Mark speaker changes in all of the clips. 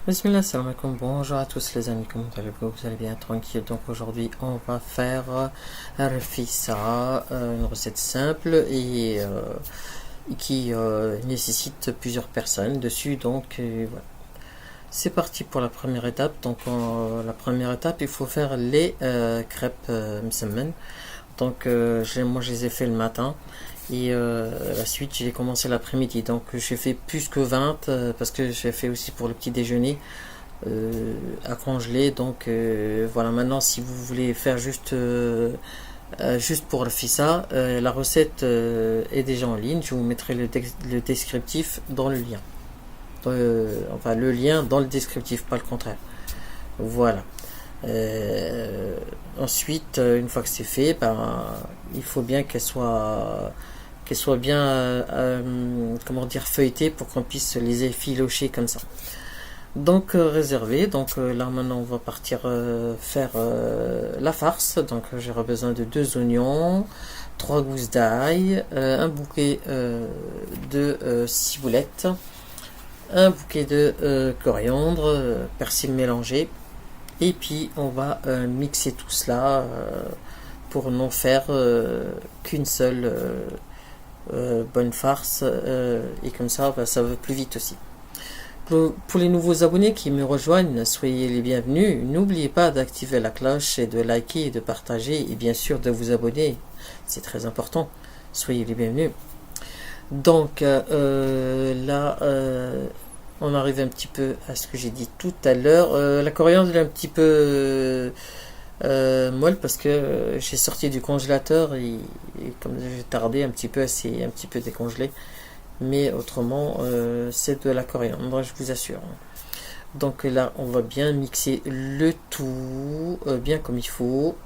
Speaker 1: Bismillah, salam alaikum, bonjour à tous les amis, comment allez-vous? Vous allez bien, tranquille. Donc aujourd'hui on va faire rfissa, une recette simple et qui nécessite plusieurs personnes dessus. Donc voilà. C'est parti pour la première étape. Donc la première étape, il faut faire les crêpes msemen. Donc moi je les ai fait le matin. Et la suite, j'ai commencé l'après-midi. Donc j'ai fait plus que 20 parce que j'ai fait aussi pour le petit déjeuner à congeler. Donc voilà, maintenant si vous voulez faire juste pour le fissa, la recette est déjà en ligne. Je vous mettrai le descriptif dans le lien. Enfin, le lien dans le descriptif, pas le contraire. Voilà. Ensuite, une fois que c'est fait, il faut bien qu'elle soit bien comment dire, feuilletée pour qu'on puisse les effilocher comme ça. Donc réservé. Donc là maintenant on va partir faire la farce. Donc j'aurai besoin de 2 oignons, 3 gousses d'ail, un bouquet de ciboulette, un bouquet de coriandre, persil mélangé. Et puis on va mixer tout cela pour n'en faire qu'une seule bonne farce, et comme ça ça va plus vite aussi. Pour les nouveaux abonnés qui me rejoignent, soyez les bienvenus. N'oubliez pas d'activer la cloche et de liker et de partager et bien sûr de vous abonner, c'est très important. Soyez les bienvenus. Donc là on arrive un petit peu à ce que j'ai dit tout à l'heure. La coriandre est un petit peu molle parce que j'ai sorti du congélateur et comme j'ai tardé un petit peu, c'est un petit peu décongelé. Mais autrement, c'est de la coriandre, je vous assure. Donc là, on va bien mixer le tout, bien comme il faut.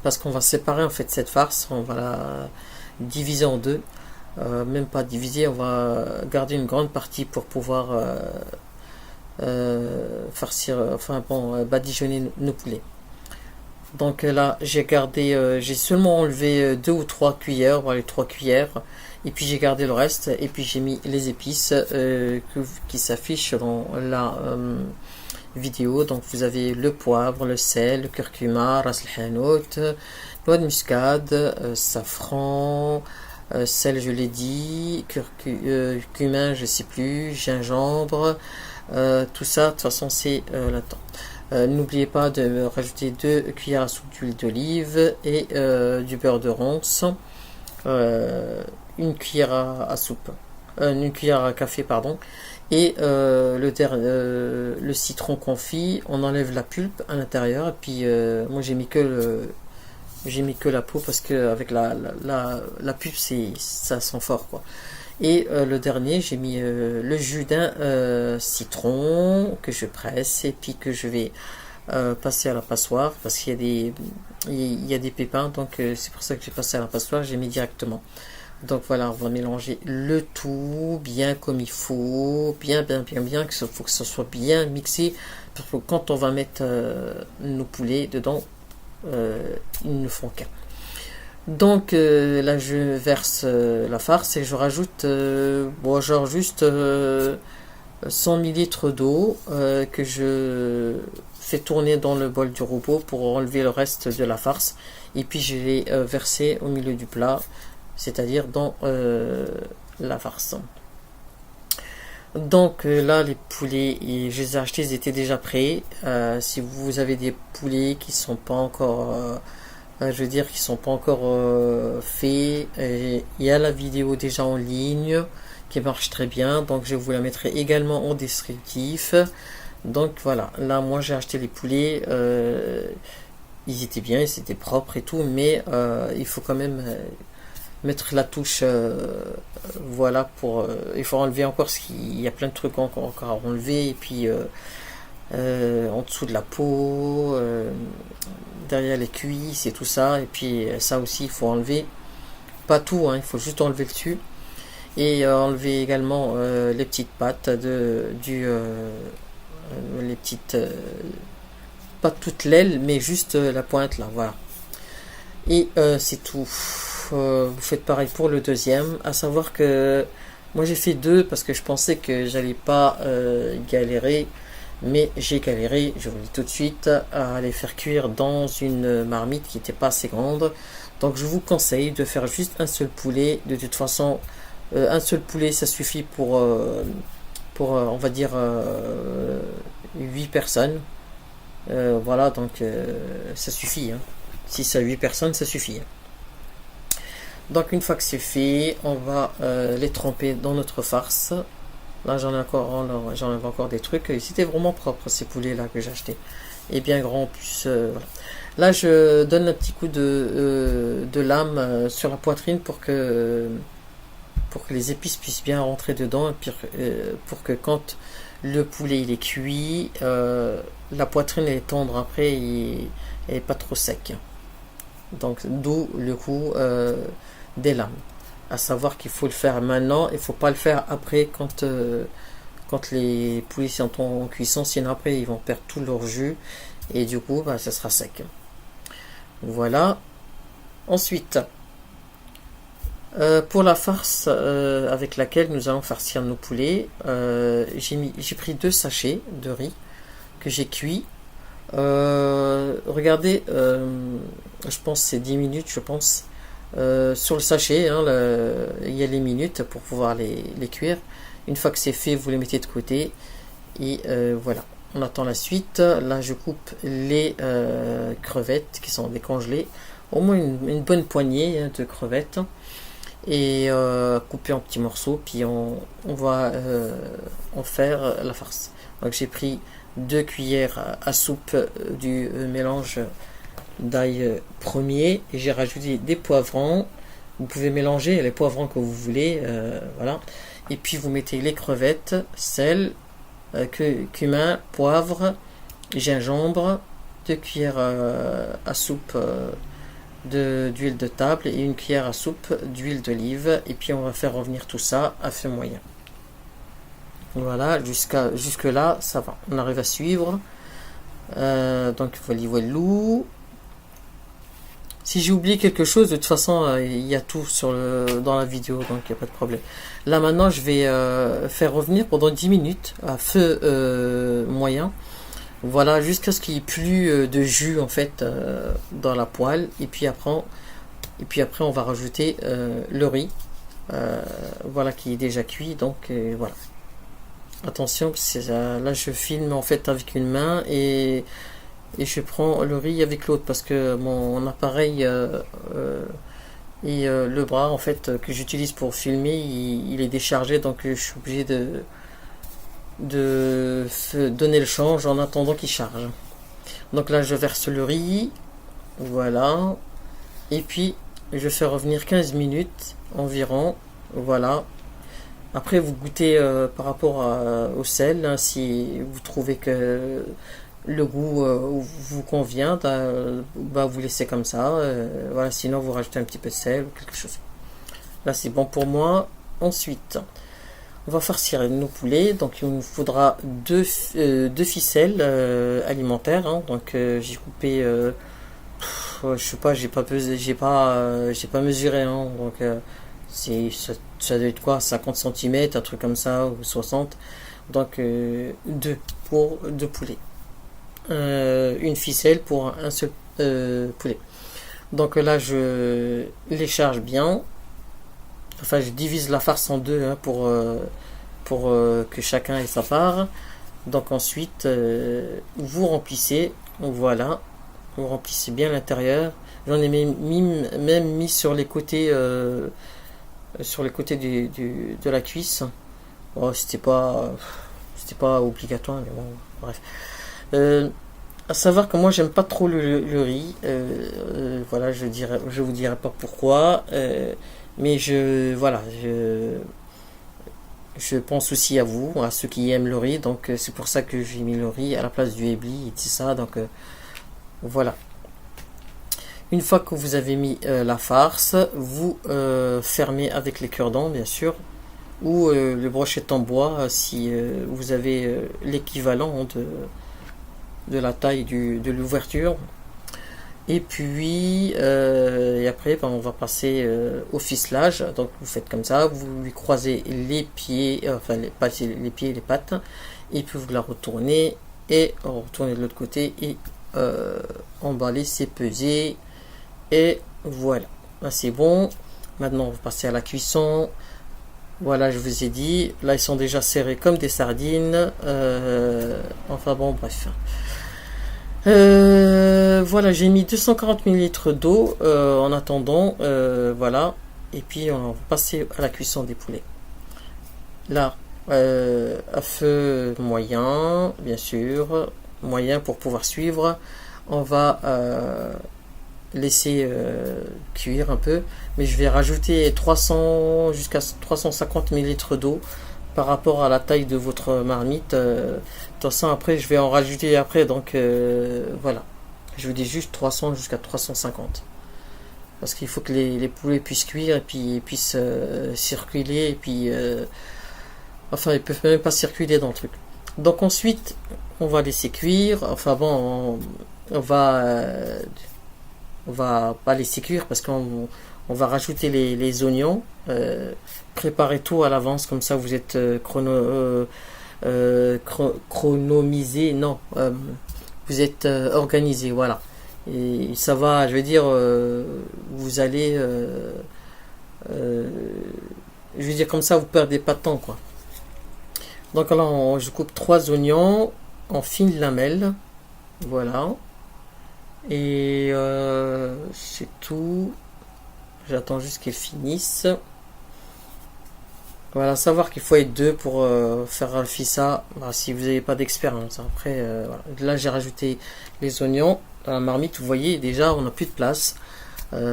Speaker 1: Parce qu'on va séparer en fait cette farce, on va la diviser en deux. Même pas diviser, on va garder une grande partie pour pouvoir farcir, badigeonner nos poulets. Donc là, j'ai seulement enlevé 2 ou 3 cuillères, voilà, les 3 cuillères, et puis j'ai gardé le reste, et puis j'ai mis les épices qui s'affichent dans la vidéo. Donc vous avez le poivre, le sel, le curcuma, ras el hanout, noix de muscade, safran, sel je l'ai dit, cumin je sais plus, gingembre, tout ça de toute façon c'est là-dedans. N'oubliez pas de rajouter 2 cuillères à soupe d'huile d'olive et du beurre de ronce, une cuillère à soupe, une cuillère à café pardon, et le citron confit. On enlève la pulpe à l'intérieur et puis moi j'ai mis que la peau parce que avec la pulpe ça sent fort quoi. Et le dernier, j'ai mis le jus d'un citron que je presse et puis que je vais passer à la passoire parce qu'il y a des pépins, donc c'est pour ça que j'ai passé à la passoire, j'ai mis directement. Donc voilà, on va mélanger le tout bien comme il faut, bien, faut que ça soit bien mixé, parce que quand on va mettre nos poulets dedans, ils ne font qu'un. Donc là je verse la farce et je rajoute genre juste 100 ml d'eau que je fais tourner dans le bol du robot pour enlever le reste de la farce, et puis je l'ai versé au milieu du plat, c'est-à-dire dans la farce. Donc là les poulets, je les ai achetés, ils étaient déjà prêts. Si vous avez des poulets qui sont pas encore qui sont pas encore faits, il y a la vidéo déjà en ligne qui marche très bien, donc je vous la mettrai également en descriptif. Donc voilà, là moi j'ai acheté les poulets, ils étaient bien, ils étaient propres et tout, mais il faut quand même mettre la touche, voilà, il faut enlever encore ce qu'il y a plein de trucs encore à enlever, et puis en dessous de la peau, derrière les cuisses et tout ça, et puis ça aussi il faut enlever, pas tout, hein, il faut juste enlever le dessus, et enlever également les petites pattes les petites, pas toute l'aile mais juste la pointe là, voilà, et c'est tout. Vous faites pareil pour le deuxième, à savoir que moi j'ai fait 2 parce que je pensais que j'allais pas galérer mais j'ai galéré, je vous le dis tout de suite, à les faire cuire dans une marmite qui n'était pas assez grande. Donc je vous conseille de faire juste un seul poulet. De toute façon, un seul poulet ça suffit pour on va dire 8 personnes. Voilà, donc ça suffit. 6 à 8 personnes, ça suffit. Donc une fois que c'est fait, on va les tremper dans notre farce. Là j'en ai encore des trucs. C'était vraiment propre ces poulets là que j'ai acheté. Et bien grand en plus. Voilà. Là je donne un petit coup de lame sur la poitrine pour que les épices puissent bien rentrer dedans. Et puis, pour que quand le poulet il est cuit, la poitrine est tendre après et elle est pas trop sec. Donc d'où le coup des lames. À savoir qu'il faut le faire maintenant, il faut pas le faire après quand les poulets sont en cuisson, sinon après ils vont perdre tout leur jus et du coup bah, ça sera sec. Voilà. Ensuite, pour la farce avec laquelle nous allons farcir nos poulets, j'ai pris 2 sachets de riz que j'ai cuit. Regardez, je pense c'est 10 minutes, je pense. Sur le sachet, il y a les minutes pour pouvoir les cuire. Une fois que c'est fait, vous les mettez de côté. Et voilà, on attend la suite. Là, je coupe les crevettes qui sont décongelées. Au moins une bonne poignée de crevettes. Et couper en petits morceaux. Puis on va en faire la farce. Donc j'ai pris 2 cuillères à soupe du mélange d'ail premier et j'ai rajouté des poivrons. Vous pouvez mélanger les poivrons que vous voulez, voilà. Et puis vous mettez les crevettes, sel, cumin, poivre, gingembre, 2 cuillères à soupe d'huile de table et 1 cuillère à soupe d'huile d'olive. Et puis on va faire revenir tout ça à feu moyen. Voilà, jusque là ça va, on arrive à suivre. Donc voilà. Si j'ai oublié quelque chose, de toute façon, il y a tout dans la vidéo, donc il n'y a pas de problème. Là maintenant, je vais faire revenir pendant 10 minutes à feu moyen. Voilà, jusqu'à ce qu'il n'y ait plus de jus en fait dans la poêle. Et puis après, on va rajouter le riz, voilà, qui est déjà cuit. Donc voilà. Attention, là je filme en fait avec une main et je prends le riz avec l'autre parce que mon appareil et le bras en fait que j'utilise pour filmer il est déchargé, donc je suis obligé de donner le change en attendant qu'il charge. Donc là je verse le riz, voilà, et puis je fais revenir 15 minutes environ, voilà. Après vous goûtez par rapport au sel, hein, si vous trouvez que le goût vous convient, bah, vous laissez comme ça, voilà, sinon vous rajoutez un petit peu de sel ou quelque chose. Là c'est bon pour moi. Ensuite on va farcir nos poulets, donc il nous faudra deux ficelles alimentaires, hein. Donc j'ai coupé je sais pas, j'ai pas pesé, j'ai pas mesuré, hein. Donc ça doit être quoi, 50 cm, un truc comme ça, ou 60. Donc 2 pour 2 poulets, une ficelle pour un seul poulet. Donc là je les charge bien, enfin je divise la farce en deux, hein, pour que chacun ait sa part. Donc ensuite vous remplissez, voilà, vous remplissez bien l'intérieur. J'en ai même mis sur les côtés de la cuisse. Oh, c'était pas obligatoire, mais bon, bref. À savoir que moi j'aime pas trop le riz, voilà, je vous dirai pas pourquoi, mais je pense aussi à vous, à ceux qui aiment le riz, donc c'est pour ça que j'ai mis le riz à la place du ébli et tout ça, donc voilà. Une fois que vous avez mis la farce, vous fermez avec les cure-dents, bien sûr, ou le brochette en bois si vous avez l'équivalent de la taille de l'ouverture. Et puis et après on va passer au ficelage. Donc vous faites comme ça, vous lui croisez les pieds, enfin pas les pieds, les pattes, et puis vous la retournez et retourner de l'autre côté et emballer, c'est pesé. Et voilà, là c'est bon. Maintenant on va passer à la cuisson. Voilà, je vous ai dit, là ils sont déjà serrés comme des sardines. Enfin bon, bref. Voilà, j'ai mis 240 ml d'eau en attendant. Voilà, et puis on va passer à la cuisson des poulets. Là, à feu moyen, bien sûr, moyen pour pouvoir suivre. On va laisser cuire un peu, mais je vais rajouter 300 jusqu'à 350 ml d'eau par rapport à la taille de votre marmite. Tout ça après je vais en rajouter après, donc voilà, je vous dis juste 300 jusqu'à 350 parce qu'il faut que les poulets puissent cuire et puis puissent circuler, et puis enfin ils peuvent même pas circuler dans le truc. Donc ensuite on va laisser cuire, enfin bon on va pas laisser cuire parce qu'on va rajouter les oignons. Préparez tout à l'avance, comme ça vous êtes chronomisé, non, vous êtes organisé, voilà. Et ça va, je veux dire, vous allez, je veux dire comme ça, vous perdez pas de temps, quoi. Donc là, je coupe 3 oignons en fines lamelles, voilà. Et c'est tout. J'attends juste qu'ils finissent. Voilà, savoir qu'il faut être deux pour faire un fissa, bah, si vous n'avez pas d'expérience. Après, voilà. Là j'ai rajouté les oignons dans la marmite. Vous voyez déjà, on n'a plus de place. Là,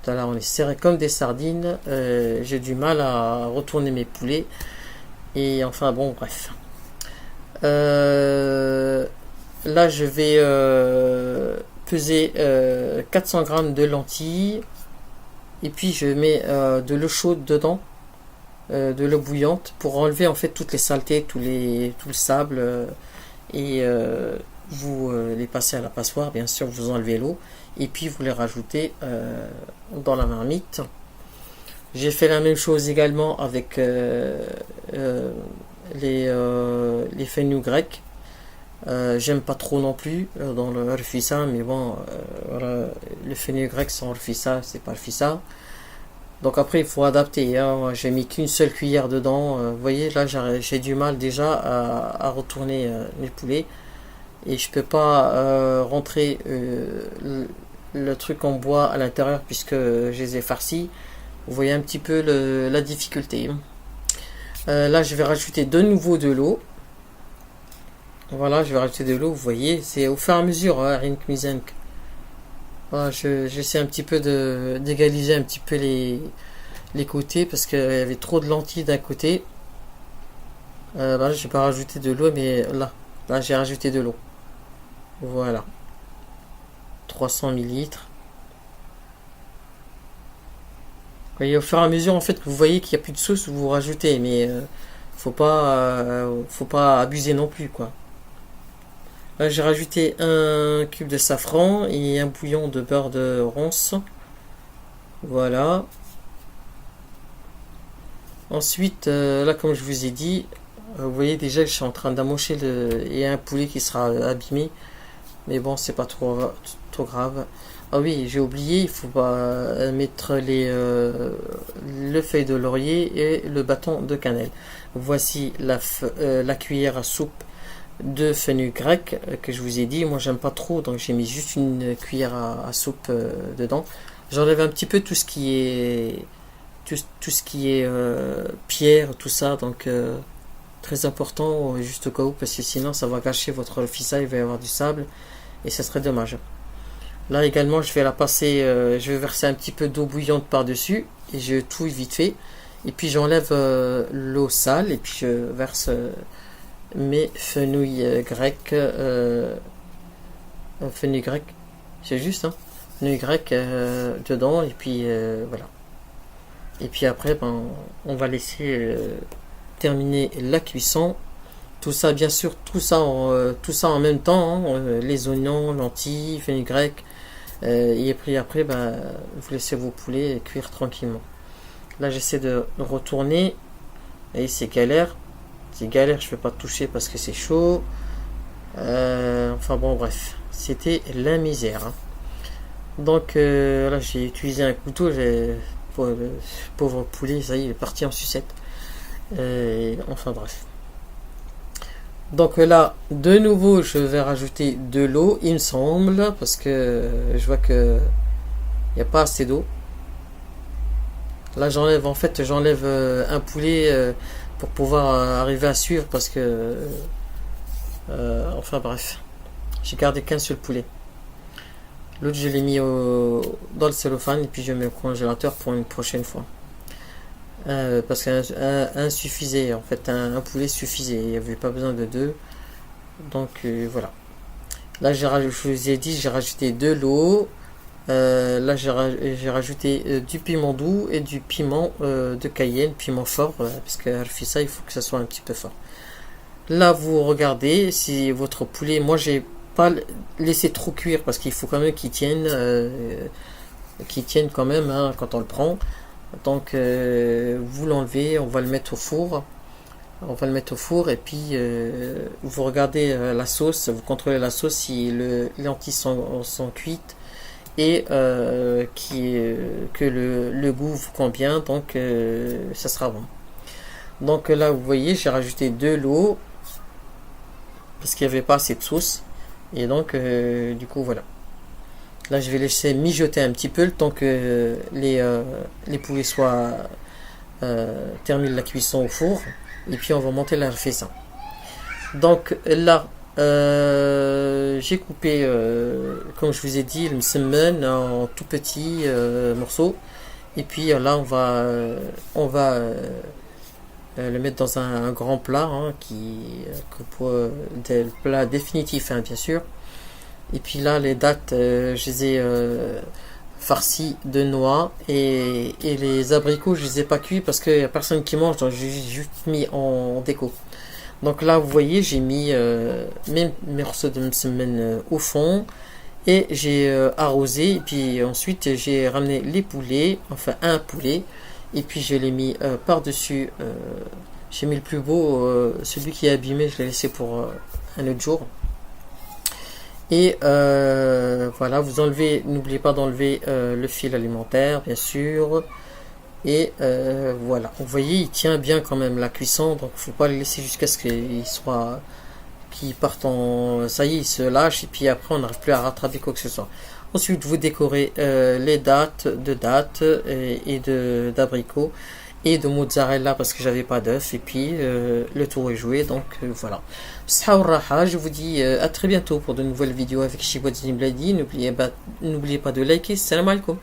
Speaker 1: on est serré comme des sardines. J'ai du mal à retourner mes poulets. Et enfin, bon, bref. Là, je vais peser 400 grammes de lentilles. Et puis, je mets de l'eau chaude dedans. De l'eau bouillante pour enlever en fait toutes les saletés, tout le sable, et vous les passez à la passoire, bien sûr, vous enlevez l'eau et puis vous les rajoutez dans la marmite. J'ai fait la même chose également avec les fenugrec. J'aime pas trop non plus dans le rfissa, mais bon, voilà, le fenugrec sans rfissa, c'est pas rfissa. Donc après il faut adapter, hein. J'ai mis qu'une seule cuillère dedans. Vous voyez là j'ai du mal déjà à retourner mes poulets. Et je peux pas rentrer le truc en bois à l'intérieur puisque je les ai farcis. Vous voyez un petit peu la difficulté. Là je vais rajouter de nouveau de l'eau. Voilà, je vais rajouter de l'eau, vous voyez, c'est au fur et à mesure, rien que misenk. Voilà, j'essaie un petit peu d'égaliser un petit peu les côtés parce qu'il y avait trop de lentilles d'un côté. Là, j'ai pas rajouté de l'eau, mais là j'ai rajouté de l'eau. Voilà, 300 millilitres. Et au fur et à mesure, en fait, que vous voyez qu'il n'y a plus de sauce, vous rajoutez, mais faut pas abuser non plus, quoi. Là, j'ai rajouté un cube de safran et un bouillon de beurre de ronce. Voilà. Ensuite, là, comme je vous ai dit, vous voyez déjà que je suis en train d'amocher et un poulet qui sera abîmé. Mais bon, c'est pas trop grave. Ah oui, j'ai oublié, il faut pas mettre le feuille de laurier et le bâton de cannelle. Voici la cuillère à soupe de fenugrec que je vous ai dit. Moi j'aime pas trop, donc j'ai mis juste une cuillère à soupe dedans. J'enlève un petit peu tout ce qui est pierre, tout ça, donc très important, juste au cas où, parce que sinon ça va gâcher votre fissa, il va y avoir du sable et ça serait dommage. Là également je vais la passer, je vais verser un petit peu d'eau bouillante par dessus et je touille vite fait, et puis j'enlève l'eau sale et puis je verse mes fenouils grecs, fenouil grec, c'est juste, hein, fenouil grec dedans, et puis voilà. Et puis après, on va laisser terminer la cuisson. Tout ça, bien sûr, tout ça en même temps, hein, les oignons, lentilles, fenouil grec, et puis après, vous laissez vos poulets cuire tranquillement. Là, j'essaie de retourner, et c'est galère. C'est galère, je ne vais pas toucher parce que c'est chaud. Enfin bon, bref, c'était la misère, hein. Donc là, j'ai utilisé un couteau, pour le pauvre poulet, ça y est, il est parti en sucette. Enfin bref. Donc là, de nouveau, je vais rajouter de l'eau, il me semble, parce que je vois que il n'y a pas assez d'eau. Là, j'enlève un poulet pour pouvoir arriver à suivre, parce que enfin bref, j'ai gardé qu'un seul poulet. L'autre, je l'ai mis dans le cellophane et puis je mets au congélateur pour une prochaine fois. Parce qu'un suffisait, en fait, un poulet suffisait, il n'y avait pas besoin de deux. Donc voilà. Là, je vous ai dit, j'ai rajouté de l'eau. Là, j'ai rajouté du piment doux et du piment de Cayenne, piment fort, parce que ça, il faut que ça soit un petit peu fort. Là, vous regardez si votre poulet, moi, j'ai pas laissé trop cuire parce qu'il faut quand même qu'il tienne quand même, hein, quand on le prend. Donc, vous l'enlevez, on va le mettre au four. On va le mettre au four et puis vous regardez la sauce, vous contrôlez la sauce si les lentilles sont cuites et que le goût vous convient, donc ça sera bon. Donc là, vous voyez, j'ai rajouté de l'eau parce qu'il n'y avait pas assez de sauce et donc du coup voilà. Là, je vais laisser mijoter un petit peu le temps que les poulets terminent la cuisson au four. Et puis, on va monter la faisson. Donc là, j'ai coupé, comme je vous ai dit, le msemen en tout petits morceaux. Et puis là, on va le mettre dans un grand plat, hein, le plat définitif, hein, bien sûr. Et puis là, les dattes, je les ai farcies de noix et les abricots, je les ai pas cuits parce qu'il n'y a personne qui mange, donc j'ai juste mis en déco. Donc là, vous voyez, j'ai mis mes morceaux de msemen au fond et j'ai arrosé. Et puis ensuite, j'ai ramené les poulets, enfin un poulet, et puis je l'ai mis par-dessus. J'ai mis le plus beau, celui qui est abîmé, je l'ai laissé pour un autre jour. Et voilà, vous enlevez, n'oubliez pas d'enlever le fil alimentaire, bien sûr. Et voilà, vous voyez, il tient bien quand même la cuisson, donc il ne faut pas le laisser jusqu'à ce qu'il parte en... Ça y est, il se lâche, et puis après on n'arrive plus à rattraper quoi que ce soit. Ensuite, vous décorez les dattes et d'abricots et de mozzarella parce que j'avais pas d'œuf, et puis le tour est joué, donc voilà. Je vous dis à très bientôt pour de nouvelles vidéos avec Shibwa Bladi. N'oubliez pas de liker. Salam alaikum.